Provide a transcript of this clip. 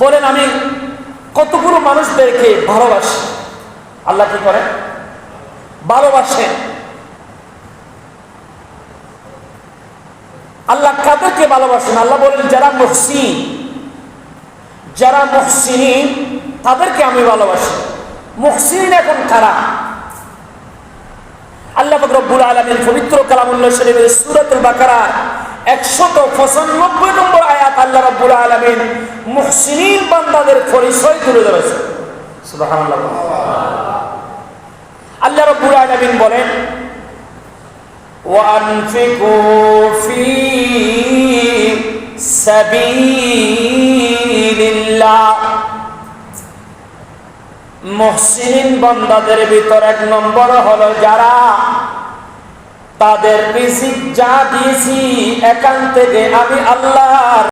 বলেন আমি কতগুলো মানুষদেরকে ভালোবাসি। আল্লাহ কি করে? ভালোবাসেন। আল্লাহ কাদেরকে ভালোবাসেন? আল্লাহ বলেন যারা মুহসিন, যারা মুহসিন তাদেরকে আমি ভালোবাসি। মুহসিন এখন কারা? আল্লাহ পাক রব্বুল আলামিন পবিত্র কালামুল্লাহ শরীফের সূরাতুল বাকারা 195 নম্বর আয়াত আল্লাহ রাব্বুল আলামিন মুহসিনিন বান্দাদের পরিচয় তুলে ধরেছেন। সুবহানাল্লাহ। আল্লাহ রাব্বুল আলামিন বলেন ওয়ানফিকু ফি সাবিলিল্লাহ। মুহসিন বান্দাদের ভিতর এক নম্বর হলো যারা তাদের রিজিক যা দিয়েছি এখান থেকে আমি আল্লাহ